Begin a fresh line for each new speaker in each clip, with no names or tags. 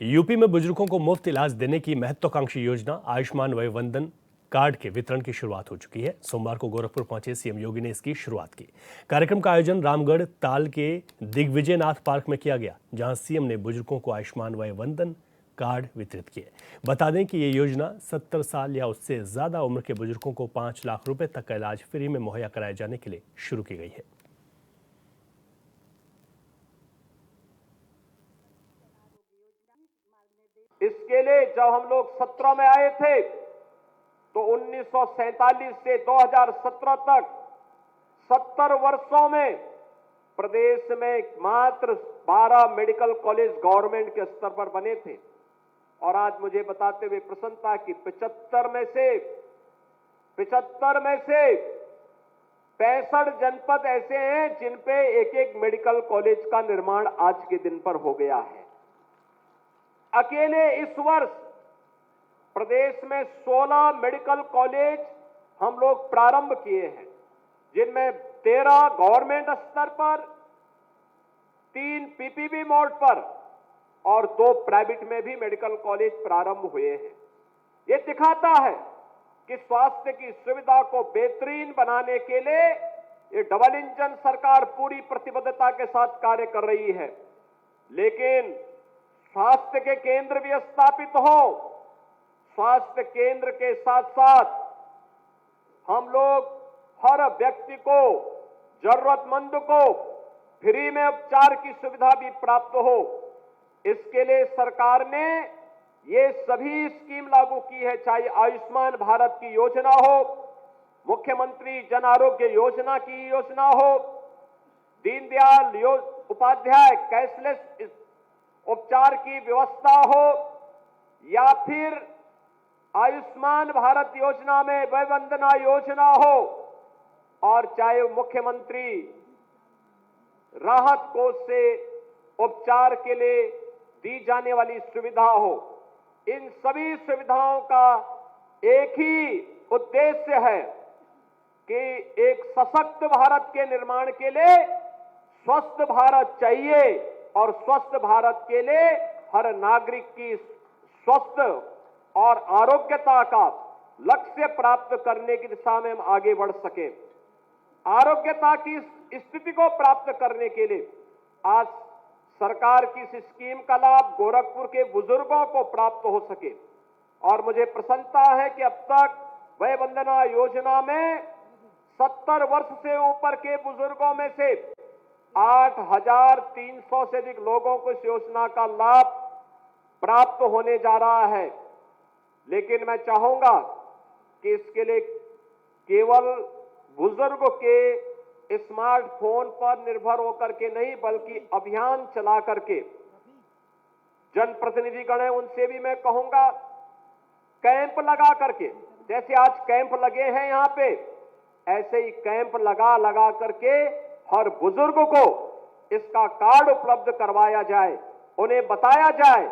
UP में बुजुर्गों को मुफ्त इलाज देने की महत्वाकांक्षी योजना आयुष्मान वय वंदन कार्ड के वितरण की शुरुआत हो चुकी है। सोमवार को गोरखपुर पहुंचे सीएम योगी ने इसकी शुरुआत की। कार्यक्रम का आयोजन रामगढ़ ताल के दिग्विजयनाथ पार्क में किया गया, जहां सीएम ने बुजुर्गों को आयुष्मान वय वंदन कार्ड वितरित किए। बता दें कि ये योजना 70 साल या उससे ज्यादा उम्र के बुजुर्गों को 5 लाख रुपए तक का इलाज फ्री में मुहैया कराए जाने के लिए शुरू की गई है।
इसके लिए जब हम लोग 17 में आए थे तो 1947 से 2017 तक 70 वर्षों में प्रदेश में मात्र 12 मेडिकल कॉलेज गवर्नमेंट के स्तर पर बने थे। और आज मुझे बताते हुए प्रसन्नता कि 75 में से 65 जनपद ऐसे हैं जिन पे एक एक मेडिकल कॉलेज का निर्माण आज के दिन पर हो गया है। अकेले इस वर्ष प्रदेश में 16 मेडिकल कॉलेज हम लोग प्रारंभ किए हैं, जिनमें 13 गवर्नमेंट स्तर पर, 3 पीपीपी मोड पर और 2 प्राइवेट में भी मेडिकल कॉलेज प्रारंभ हुए हैं। ये दिखाता है कि स्वास्थ्य की सुविधा को बेहतरीन बनाने के लिए ये डबल इंजन सरकार पूरी प्रतिबद्धता के साथ कार्य कर रही है। लेकिन स्वास्थ्य के केंद्र भी स्थापित हो, स्वास्थ्य केंद्र के साथ साथ हम लोग हर व्यक्ति को, जरूरतमंद को फ्री में उपचार की सुविधा भी प्राप्त हो। इसके लिए सरकार ने ये सभी स्कीम लागू की है, चाहे आयुष्मान भारत की योजना हो, मुख्यमंत्री जन आरोग्य योजना की योजना हो, दीनदयाल उपाध्याय कैशलेस उपचार की व्यवस्था हो, या फिर आयुष्मान भारत योजना में वय वंदना योजना हो, और चाहे मुख्यमंत्री राहत कोष से उपचार के लिए दी जाने वाली सुविधा हो। इन सभी सुविधाओं का एक ही उद्देश्य है कि एक सशक्त भारत के निर्माण के लिए स्वस्थ भारत चाहिए, और स्वस्थ भारत के लिए हर नागरिक की स्वस्थ और आरोग्यता का लक्ष्य प्राप्त करने की दिशा में हम आगे बढ़ सके। आरोग्यता की स्थिति को प्राप्त करने के लिए आज सरकार की इस स्कीम का लाभ गोरखपुर के बुजुर्गों को प्राप्त हो सके। और मुझे प्रसन्नता है कि अब तक वय वंदना योजना में 70 वर्ष से ऊपर के बुजुर्गों में से 8,300 से अधिक लोगों को इस योजना का लाभ प्राप्त होने जा रहा है। लेकिन मैं चाहूंगा कि इसके लिए केवल बुजुर्ग के स्मार्टफोन पर निर्भर होकर के नहीं, बल्कि अभियान चला करके जनप्रतिनिधिगण है उनसे भी मैं कहूंगा, कैंप लगा करके, जैसे आज कैंप लगे हैं यहाँ पे, ऐसे ही कैंप लगा करके हर बुजुर्ग को इसका कार्ड उपलब्ध करवाया जाए, उन्हें बताया जाए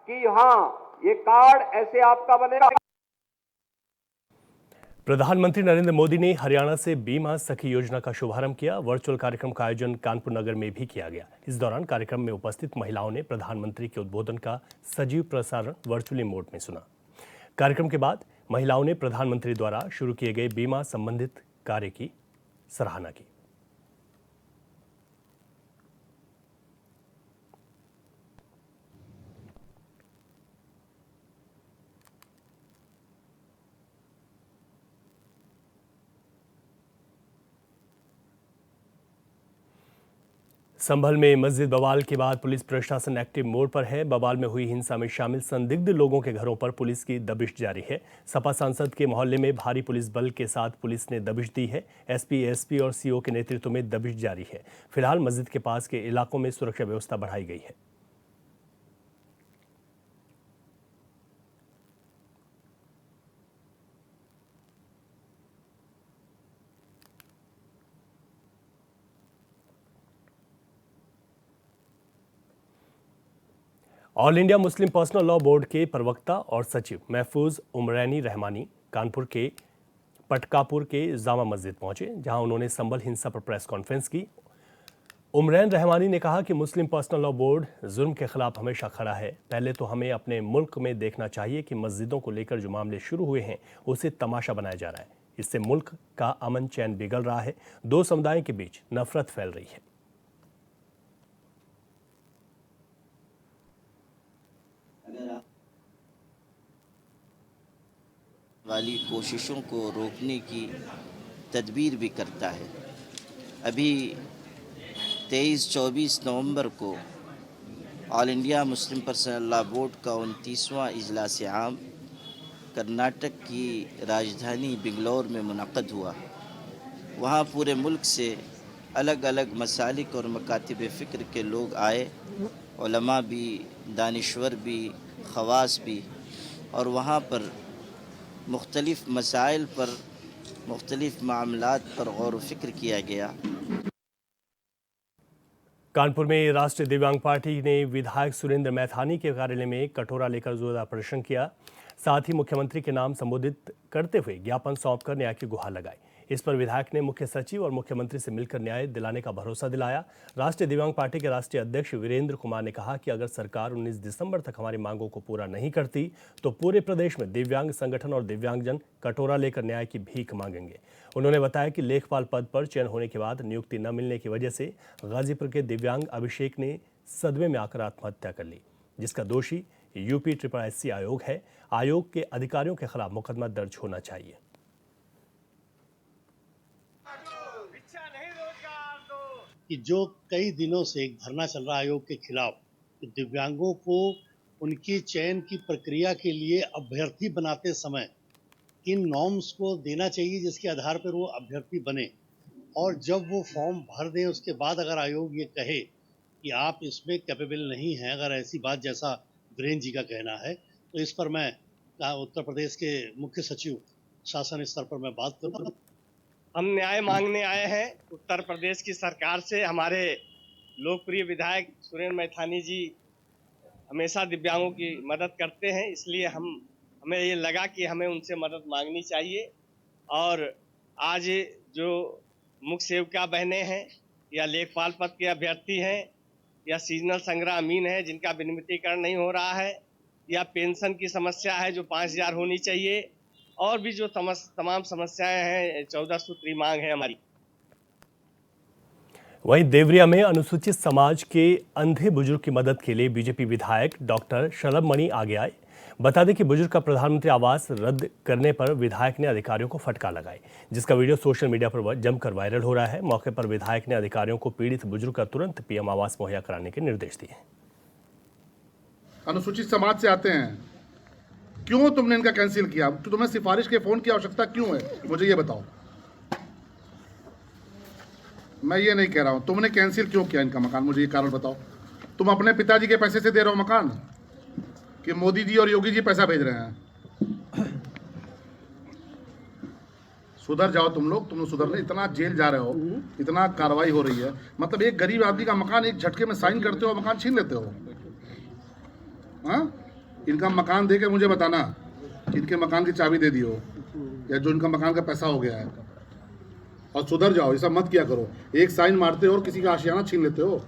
कि हाँ, ये कार्ड ऐसे आपका बनेगा।
प्रधानमंत्री नरेंद्र मोदी ने हरियाणा से बीमा सखी योजना का शुभारंभ किया। वर्चुअल कार्यक्रम का आयोजन कानपुर नगर में भी किया गया। इस दौरान कार्यक्रम में उपस्थित महिलाओं ने प्रधानमंत्री के उद्बोधन का सजीव प्रसारण वर्चुअली मोड में सुना। कार्यक्रम के बाद महिलाओं ने प्रधानमंत्री द्वारा शुरू किए गए बीमा संबंधित कार्य की सराहना की। संभल में मस्जिद बवाल के बाद पुलिस प्रशासन एक्टिव मोड पर है। बवाल में हुई हिंसा में शामिल संदिग्ध लोगों के घरों पर पुलिस की दबिश जारी है। सपा सांसद के मोहल्ले में भारी पुलिस बल के साथ पुलिस ने दबिश दी है। एसपी और सीओ के नेतृत्व में दबिश जारी है। फिलहाल मस्जिद के पास के इलाकों में सुरक्षा व्यवस्था बढ़ाई गई है। All India Muslim personal law board के प्रवक्ता और सचिव महफूज उमरैनी रहमानी कानपुर के पटकापुर के जामा मस्जिद पहुंचे, जहां उन्होंने संभल हिंसा पर प्रेस कॉन्फ्रेंस की। उमरैन रहमानी ने कहा कि मुस्लिम पर्सनल लॉ बोर्ड जुल्म के खिलाफ हमेशा खड़ा है। पहले तो हमें अपने मुल्क में देखना चाहिए कि मस्जिदों को लेकर जो मामले शुरू हुए हैं उसे तमाशा बनाया जा रहा है। इससे मुल्क का अमन चैन बिगड़ रहा है, दो समुदायों के बीच नफरत फैल रही है।
वाली कोशिशों को रोकने की तदबीर भी करता है। अभी 23-24 नवंबर को all India Muslim personal law board का 29वां इजलास आम कर्नाटक की राजधानी बेंगलोर में मुनक़्क़द हुआ। वहाँ पूरे मुल्क से अलग अलग मसालिक और मकातिब फ़िक्र के लोग आए, उलमा भी, दानिश्वर भी, ख़वास भी, और वहाँ पर मुख्तलिफ़ मसाइल पर, मुख्तलिफ़ मामलात पर गौर व फ़िक्र किया गया।
कानपुर में राष्ट्रीय दिव्यांग पार्टी ने विधायक सुरेंद्र मैथानी के कार्यालय में कटोरा लेकर जोरदार प्रदर्शन किया। साथ ही मुख्यमंत्री के नाम संबोधित करते हुए ज्ञापन सौंपकर न्याय की गुहार लगाई। इस पर विधायक ने मुख्य सचिव और मुख्यमंत्री से मिलकर न्याय दिलाने का भरोसा दिलाया। राष्ट्रीय दिव्यांग पार्टी के राष्ट्रीय अध्यक्ष वीरेंद्र कुमार ने कहा कि अगर सरकार 19 दिसंबर तक हमारी मांगों को पूरा नहीं करती तो पूरे प्रदेश में दिव्यांग संगठन और दिव्यांगजन कटोरा लेकर न्याय की भीख मांगेंगे। उन्होंने बताया कि लेखपाल पद पर चयन होने के बाद नियुक्ति न मिलने की वजह से गाजीपुर के दिव्यांग अभिषेक ने सदमे में आकर आत्महत्या कर ली, जिसका दोषी यूपी SSSC आयोग है। आयोग के अधिकारियों के खिलाफ मुकदमा दर्ज होना चाहिए।
कि जो कई दिनों से एक धरना चल रहा आयोग के खिलाफ, कि दिव्यांगों को उनकी चयन की प्रक्रिया के लिए अभ्यर्थी बनाते समय इन नॉर्म्स को देना चाहिए जिसके आधार पर वो अभ्यर्थी बने, और जब वो फॉर्म भर दें उसके बाद अगर आयोग ये कहे कि आप इसमें कैपेबल नहीं हैं, अगर ऐसी बात जैसा वीरेंद्र जी का कहना है, तो इस पर मैं उत्तर प्रदेश के मुख्य सचिव शासन स्तर पर मैं बात करूँगा।
हम न्याय मांगने आए हैं उत्तर प्रदेश की सरकार से। हमारे लोकप्रिय विधायक सुरेंद्र मैथानी जी हमेशा दिव्यांगों की मदद करते हैं, इसलिए हमें ये लगा कि हमें उनसे मदद मांगनी चाहिए। और आज जो मुख्य सेविका बहनें हैं या लेखपाल पद के अभ्यर्थी हैं या सीजनल संग्रह अमीन है जिनका विनियमितीकरण नहीं हो रहा है, या पेंशन की समस्या है जो 5,000 होनी चाहिए, और भी जो तमाम समस्याएं हैं, 14 सूत्री मांग है हमारी।
वहीं देवरिया में अनुसूचित समाज के अंधे बुजुर्ग की मदद के लिए बीजेपी विधायक डॉक्टर शलभ मणि आगे आए। बता दें कि बुजुर्ग का प्रधानमंत्री आवास रद्द करने पर विधायक ने अधिकारियों को फटकार लगाई, जिसका वीडियो सोशल मीडिया पर जमकर वायरल हो रहा है। मौके पर विधायक ने अधिकारियों को पीड़ित बुजुर्ग का तुरंत PM आवास मुहैया कराने के निर्देश दिए।
अनुसूचित समाज से आते हैं, क्यों तुमने इनका कैंसिल किया? तो तुम्हें सिफारिश के फोन की आवश्यकता क्यों है, मुझे ये बताओ। मैं ये नहीं कह रहा हूं तुमने कैंसिल क्यों किया इनका मकान, मुझे ये कारण बताओ। तुम अपने पिताजी के पैसे से दे रहे हो मकान कि मोदी जी और योगी जी पैसा भेज रहे हैं? सुधर जाओ तुम लोग सुधर ले। इतना जेल जा रहे हो, इतना कार्रवाई हो रही है, मतलब एक गरीब आदमी का मकान एक झटके में साइन करते हो, मकान छीन लेते हो। हाँ, इनका मकान दे के मुझे बताना कि इनके मकान की चाबी दे दियो या जो इनका मकान का पैसा हो गया है, और सुधर जाओ। ऐसा मत किया करो, एक साइन मारते हो और किसी का आशियाना छीन लेते हो।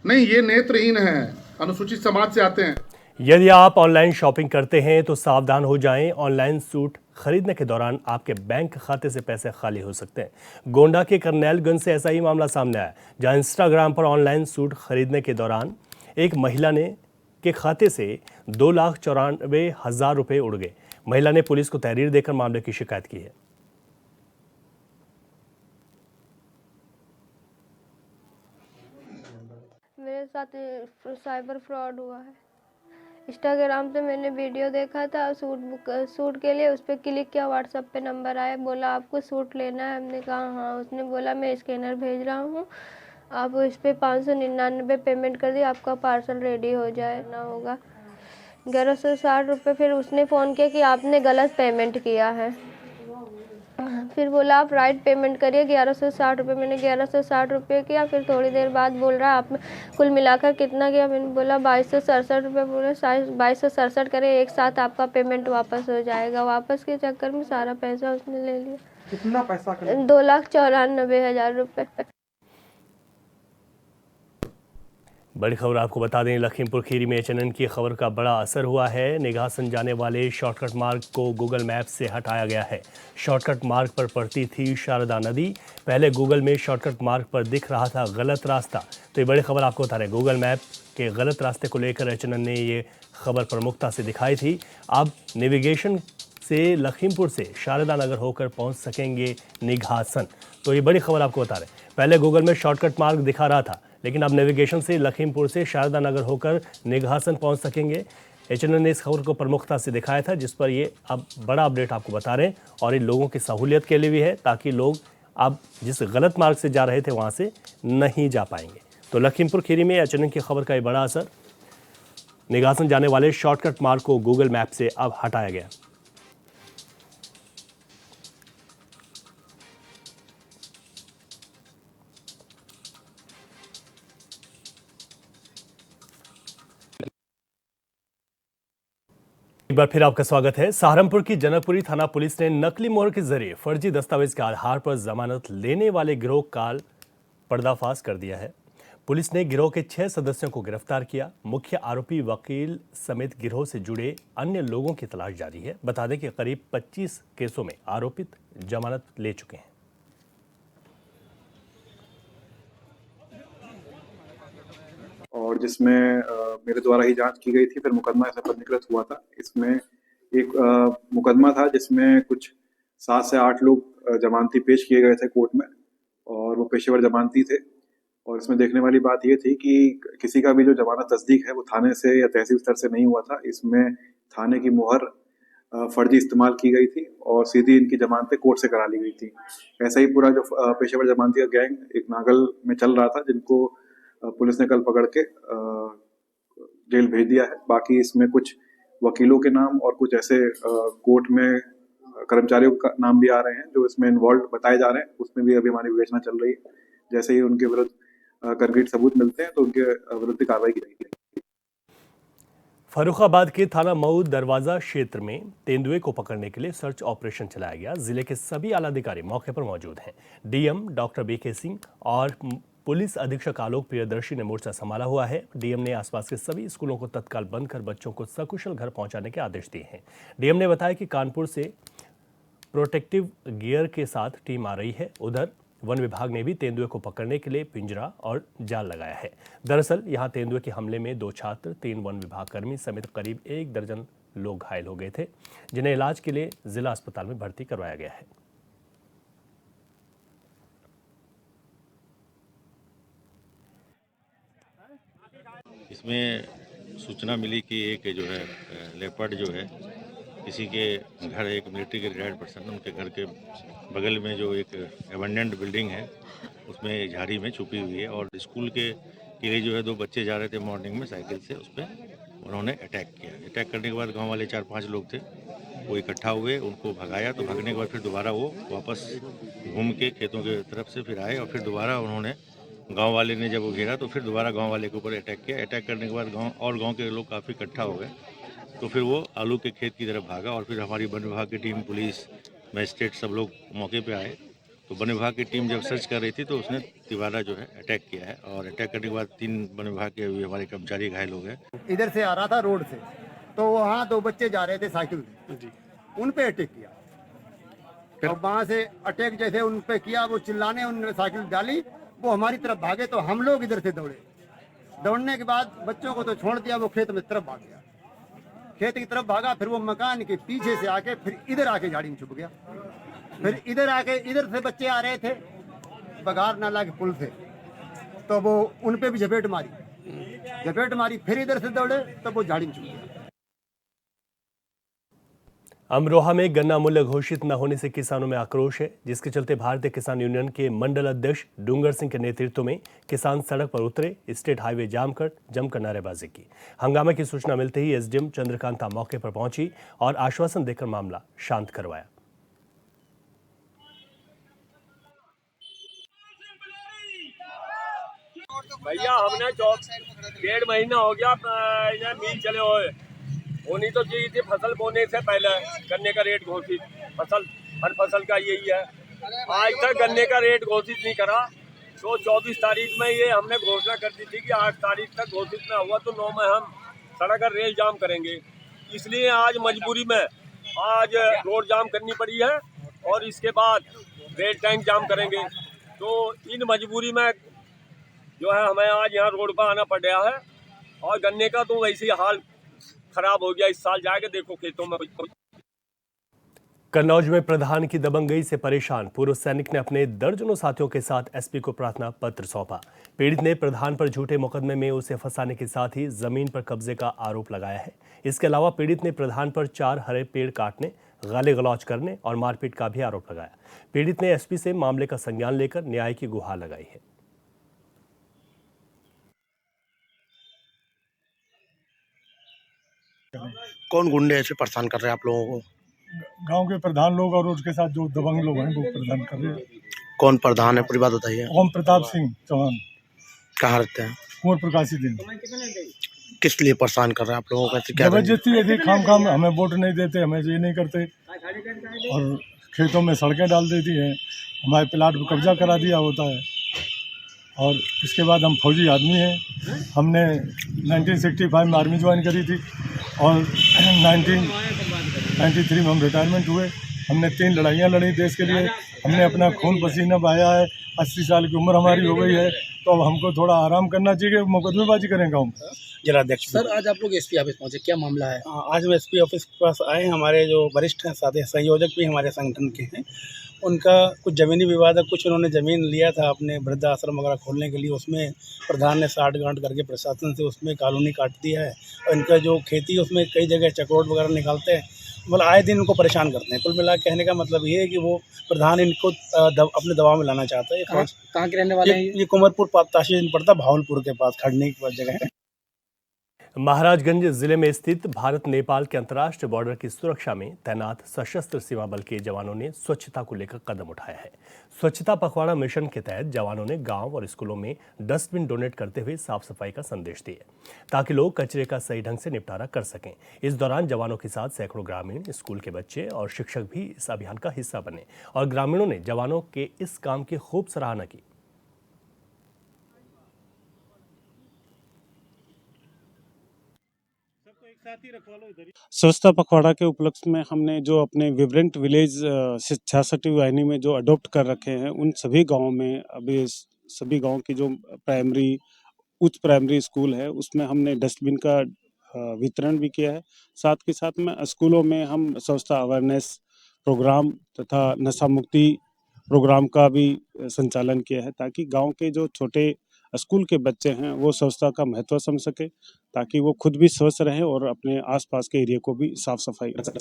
नहीं, ये नेत्रहीन है, अनुसूचित समाज से आते हैं।
यदि आप ऑनलाइन शॉपिंग करते हैं तो सावधान हो जाएं। ऑनलाइन सूट खरीदने के दौरान आपके बैंक खाते से पैसे खाली हो सकते हैं। गोंडा के करनैलगंज से ऐसा ही मामला सामने आया, जहां इंस्टाग्राम पर ऑनलाइन सूट खरीदने के दौरान एक महिला के खाते से 2,94,000 रुपये उड़ गए। महिला ने पुलिस को तहरीर देकर मामले की शिकायत की है।
मेरे साथ साइबर फ्रॉड हुआ है। इंस्टाग्राम पे मैंने वीडियो देखा था सूट के लिए, उस पर क्लिक किया, व्हाट्सएप पे नंबर आया, बोला आपको सूट लेना है। हमने कहा हाँ। उसने बोला मैं स्कैनर भेज रहा हूँ, आप इस पर 599 पेमेंट कर दिए, आपका पार्सल रेडी हो जाए ना होगा 1160 रुपये। फिर उसने फ़ोन किया कि आपने गलत पेमेंट किया है। फिर बोला आप राइट पेमेंट करिए 1160 रुपये। मैंने 1160 रुपये किया। फिर थोड़ी देर बाद बोल रहा आप कुल मिलाकर कितना किया? मैंने बोला 2267 रुपये। बोले 2267 करें, एक साथ आपका पेमेंट वापस हो जाएगा। वापस के चक्कर में सारा पैसा उसने ले लिया।
कितना पैसा?
2,94,000 रुपये।
बड़ी खबर आपको बता दें, लखीमपुर खीरी में एचएनएन की खबर का बड़ा असर हुआ है। निगासन जाने वाले शॉर्टकट मार्ग को गूगल मैप से हटाया गया है। शॉर्टकट मार्ग पर पड़ती थी शारदा नदी। पहले गूगल में शॉर्टकट मार्ग पर दिख रहा था गलत रास्ता। तो ये बड़ी खबर आपको बता रहे, गूगल मैप के गलत रास्ते को लेकर एचएनएन ने ये खबर प्रमुखता से दिखाई थी। अब नेविगेशन से लखीमपुर से शारदा नगर होकर पहुंच सकेंगे निगासन। तो ये बड़ी खबर आपको बता रहे, पहले गूगल में शॉर्टकट मार्ग दिखा रहा था, लेकिन अब नेविगेशन से लखीमपुर से शारदा नगर होकर निगासन पहुंच सकेंगे। एचएनएन ने इस खबर को प्रमुखता से दिखाया था, जिस पर ये अब बड़ा अपडेट आपको बता रहे हैं और इन लोगों की सहूलियत के लिए भी है, ताकि लोग अब जिस गलत मार्ग से जा रहे थे वहां से नहीं जा पाएंगे। तो लखीमपुर खीरी में एचएनएन की खबर का ये बड़ा असर, निगासन जाने वाले शॉर्टकट मार्ग को गूगल मैप से अब हटाया गया। एक बार फिर आपका स्वागत है। सहारनपुर की जनकपुरी थाना पुलिस ने नकली मोहर के जरिए फर्जी दस्तावेज के आधार पर जमानत लेने वाले गिरोह का पर्दाफाश कर दिया है। पुलिस ने गिरोह के 6 सदस्यों को गिरफ्तार किया। मुख्य आरोपी वकील समेत गिरोह से जुड़े अन्य लोगों की तलाश जारी है। बता दें कि करीब 25 केसों में आरोपित जमानत ले चुके हैं।
और जिसमें मेरे द्वारा ही जांच की गई थी, फिर मुकदमा ऐसा पंजीकृत हुआ था। इसमें एक मुकदमा था जिसमें कुछ 7 से 8 लोग जमानती पेश किए गए थे कोर्ट में, और वो पेशेवर जमानती थे। और इसमें देखने वाली बात ये थी कि किसी का भी जो जमानत तस्दीक है वो थाने से या तहसील स्तर से नहीं हुआ था। इसमें थाने की मुहर फर्जी इस्तेमाल की गई थी और सीधी इनकी जमानतें कोर्ट से करा ली गई थी। ऐसा ही पूरा जो पेशेवर जमानती का गैंग एक नागल में चल रहा था, जिनको पुलिस ने कल पकड़ के जेल भेज दिया है। बाकी इसमें कुछ वकीलों के नाम और कुछ ऐसे कोर्ट में कर्मचारियों का नाम भी आ रहे हैं जो इसमें इन्वॉल्व बताए जा रहे हैं। उसमें भी अभी हमारी विवेचना चल रही है। जैसे ही उनके विरुद्ध कंक्रीट सबूत मिलते हैं तो उनके विरुद्ध कार्रवाई की जाएगी।
फर्रुखाबाद के थाना मऊ दरवाजा क्षेत्र में तेंदुए को पकड़ने के लिए सर्च ऑपरेशन चलाया गया। जिले के सभी आला अधिकारी मौके पर मौजूद हैं। डीएम डॉक्टर बीके सिंह और पुलिस अधीक्षक आलोक प्रियदर्शी ने मोर्चा संभाला हुआ है। डीएम ने आसपास के सभी स्कूलों को तत्काल बंद कर बच्चों को सकुशल घर पहुंचाने के आदेश दिए हैं। डीएम ने बताया कि कानपुर से प्रोटेक्टिव गियर के साथ टीम आ रही है। उधर वन विभाग ने भी तेंदुए को पकड़ने के लिए पिंजरा और जाल लगाया है। दरअसल यहां तेंदुए के हमले में 2 छात्र, 3 वन विभाग कर्मी समेत करीब 1 दर्जन लोग घायल हो गए थे, जिन्हें इलाज के लिए जिला अस्पताल में भर्ती करवाया गया है।
इसमें सूचना मिली कि एक जो है लेपर्ड जो है किसी के घर, एक मिलिट्री के रिटायर्ड पर्सन, उनके घर के बगल में जो एक एबंडेंट बिल्डिंग है उसमें झाड़ी में छुपी हुई है। और स्कूल के लिए जो है 2 बच्चे जा रहे थे मॉर्निंग में साइकिल से, उस पर उन्होंने अटैक किया। अटैक करने के बाद गांव वाले 4-5 लोग थे, वो इकट्ठा हुए, उनको भगाया। तो भागने के बाद फिर दोबारा वो वापस घूम के खेतों के तरफ से फिर आए और फिर दोबारा उन्होंने, गांव वाले ने जब वो घेरा तो फिर दोबारा गांव वाले के ऊपर अटैक किया। अटैक करने के बाद गांव के लोग काफ़ी इकट्ठा हो गए, तो फिर वो आलू के खेत की तरफ भागा। और फिर हमारी वन विभाग की टीम, पुलिस, मजिस्ट्रेट सब लोग मौके पे आए। तो वन विभाग की टीम जब सर्च कर रही थी तो उसने तिवारा जो है अटैक किया है, और अटैक करने के बाद 3 वन विभाग के भी हमारे कर्मचारी घायल हो गए।
इधर से आ रहा था रोड से, तो वहाँ 2 बच्चे जा रहे थे साइकिल से, उन पे अटैक किया। और वहाँ से अटैक जैसे उन पे किया, वो चिल्लाने, उन्होंने साइकिल डाली, वो हमारी तरफ भागे तो हम लोग इधर से दौड़े। दौड़ने के बाद बच्चों को तो छोड़ दिया, वो खेत में तरफ भाग गया। खेत की तरफ भागा, फिर वो मकान के पीछे से आके फिर इधर आके झाड़ी में छुप गया। फिर इधर आके, इधर से बच्चे आ रहे थे बघार नाला के पुल से, तो वो उन पे भी झपेट मारी, फिर इधर से दौड़े तो वो झाड़ी में छुप गया।
अमरोहा में गन्ना मूल्य घोषित न होने से किसानों में आक्रोश है, जिसके चलते भारतीय किसान यूनियन के मंडल अध्यक्ष डूंगर सिंह के नेतृत्व में किसान सड़क पर उतरे, स्टेट हाईवे जाम कर जमकर नारेबाजी की। हंगामे की सूचना मिलते ही एसडीएम चंद्रकांता मौके पर पहुंची और आश्वासन देकर मामला शांत करवाया।
भैया हमने 1.5 महीना हो गया मिल चले हुए, होनी तो चाहिए थी फसल बोने से पहले गन्ने का रेट घोषित। हर फसल का यही है, आज तक गन्ने का रेट घोषित नहीं करा। तो 24 तारीख में ये हमने घोषणा कर दी थी कि 8 तारीख तक घोषित न हुआ तो 9 में हम सड़क और रेल जाम करेंगे। इसलिए आज मजबूरी में आज रोड जाम करनी पड़ी है और इसके बाद रेल टैंक जाम करेंगे। तो इन मजबूरी में जो है हमें आज यहाँ रोड पर आना पड़ रहा है। और गन्ने का तो वैसे ही हाल खराब हो गया, इस साल जाके देखो खेतों में।
कन्नौज में प्रधान की दबंगई से परेशान पूर्व सैनिक ने अपने दर्जनों साथियों के साथ एसपी को प्रार्थना पत्र सौंपा। पीड़ित ने प्रधान पर झूठे मुकदमे में उसे फंसाने के साथ ही जमीन पर कब्जे का आरोप लगाया है। इसके अलावा पीड़ित ने प्रधान पर 4 हरे पेड़ काटने, गाली गलौज करने और मारपीट का भी आरोप लगाया। पीड़ित ने एसपी से मामले का संज्ञान लेकर न्याय की गुहार लगाई है।
कौन गुंडे ऐसे परेशान कर रहे हैं आप लोगों को?
गांव के प्रधान लोग और उसके साथ जो दबंग लोग हैं वो प्रधान कर रहे हैं।
कौन प्रधान है, पूरी बात बताइए।
ओम प्रताप सिंह चौहान।
कहाँ रहते हैं?
कुंवर प्रकाशी दिन।
किस लिए परेशान कर रहे हैं आप लोगों को? क्या
जबरदस्ती यदि खाम हमें वोट नहीं देते, हमें ये नहीं करते और खेतों में सड़कें डाल देती हैं, हमारे प्लाट पर कब्जा करा दिया होता है। और इसके बाद हम फौजी आदमी हैं। हमने 1965 में आर्मी ज्वाइन करी थी और 1993 में हम रिटायरमेंट हुए। हमने 3 लड़ाइयाँ लड़ी देश के लिए, हमने अपना खून पसीना बहाया है। 80 साल की उम्र हमारी हो गई है, तो अब हमको थोड़ा आराम करना चाहिए। मुकदमेबाजी करेंगे हम।
जिलाध्यक्ष
सर, आज आप लोग एसपी ऑफिस पहुंचे, क्या मामला है?
आज हम एसपी ऑफिस के पास आए। हमारे जो वरिष्ठ हैं, साथ ही संयोजक भी हमारे संगठन के हैं, उनका कुछ ज़मीनी विवाद है। कुछ उन्होंने ज़मीन लिया था अपने वृद्धाश्रम वगैरह खोलने के लिए, उसमें प्रधान ने 60 गांठ करके प्रशासन से उसमें कॉलोनी काट दिया है और इनका जो खेती उसमें कई जगह चक्रोट वगैरह निकालते हैं, मतलब आए दिन उनको परेशान करते हैं। कुल मिला कहने का मतलब ये है कि वो प्रधान इनको अपने दबाव में लाना चाहता है।
कहाँ के रहने वाले हैं?
ये कुंवरपुर तहसील पड़ता, भावलपुर के पास, खड़नी की जगह है।
महाराजगंज जिले में स्थित भारत नेपाल के अंतर्राष्ट्रीय बॉर्डर की सुरक्षा में तैनात सशस्त्र सीमा बल के जवानों ने स्वच्छता को लेकर कदम उठाया है। स्वच्छता पखवाड़ा मिशन के तहत जवानों ने गांव और स्कूलों में डस्टबिन डोनेट करते हुए साफ सफाई का संदेश दिया ताकि लोग कचरे का सही ढंग से निपटारा कर सकें। इस दौरान जवानों के साथ सैकड़ों ग्रामीण, स्कूल के बच्चे और शिक्षक भी इस अभियान का हिस्सा बने और ग्रामीणों ने जवानों के इस काम की खूब सराहना की।
स्वच्छता पखवाड़ा के उपलक्ष्य में हमने जो अपने विब्रेंट विलेज 66वीं वाहिनी में जो अडॉप्ट कर रखे हैं, उन सभी गांवों में अभी सभी गांव की जो प्राइमरी, उच्च प्राइमरी स्कूल है, उसमें हमने डस्टबिन का वितरण भी किया है। साथ के साथ में स्कूलों में हम स्वच्छता अवेयरनेस प्रोग्राम तथा नशा मुक्ति प्रोग्राम का भी संचालन किया है ताकि गाँव के जो छोटे स्कूल के बच्चे हैं वो स्वच्छता का महत्व समझ सके, ताकि वो खुद भी स्वस्थ रहें और अपने आसपास के एरिया को भी साफ सफाई रखें।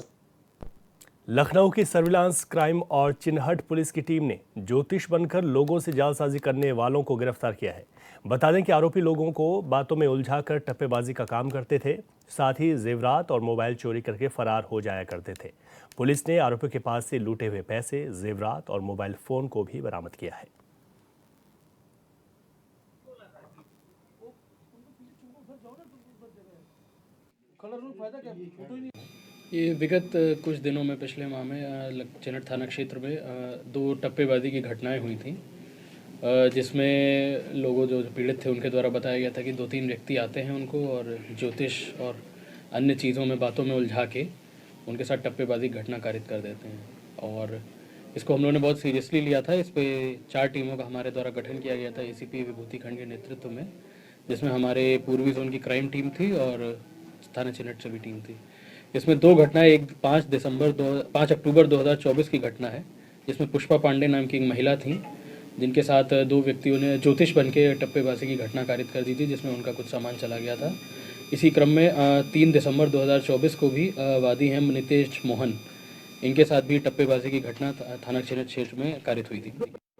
लखनऊ की सर्विलांस क्राइम और चिन्हट पुलिस की टीम ने ज्योतिष बनकर लोगों से जालसाजी करने वालों को गिरफ्तार किया है। बता दें कि आरोपी लोगों को बातों में उलझाकर टप्पेबाजी का काम करते थे, साथ ही जेवरात और मोबाइल चोरी करके फरार हो जाया करते थे। पुलिस ने आरोपियों के पास से लूटे हुए पैसे, जेवरात और मोबाइल फोन को भी बरामद किया है।
ये विगत कुछ दिनों में, पिछले माह में चिन्हट थाना क्षेत्र में 2 टप्पेबाजी की घटनाएं हुई थी, जिसमें लोगों जो पीड़ित थे उनके द्वारा बताया गया था कि 2-3 व्यक्ति आते हैं उनको और ज्योतिष और अन्य चीज़ों में, बातों में उलझा के उनके साथ टप्पेबाजी घटना कारित कर देते हैं। और इसको हम लोगों ने बहुत सीरियसली लिया था। इस पर 4 टीमों का हमारे द्वारा गठन किया गया था एसीपी विभूति खंड के नेतृत्व में, जिसमें हमारे पूर्वी जोन की क्राइम टीम थी और थाना चिन्हट से भी टीम थी। इसमें 2 घटनाएं, एक 5 अक्टूबर 2024 की घटना है, जिसमें पुष्पा पांडे नाम की एक महिला थी, जिनके साथ 2 व्यक्तियों ने ज्योतिष बन के टप्पेबाजी की घटना कारित कर दी थी, जिसमें उनका कुछ सामान चला गया था। इसी क्रम में 3 दिसंबर 2024 को भी वादी हेम नितेश मोहन, इनके साथ भी टप्पेबाजी की घटना थाना चिन्हट क्षेत्र में कारित हुई थी।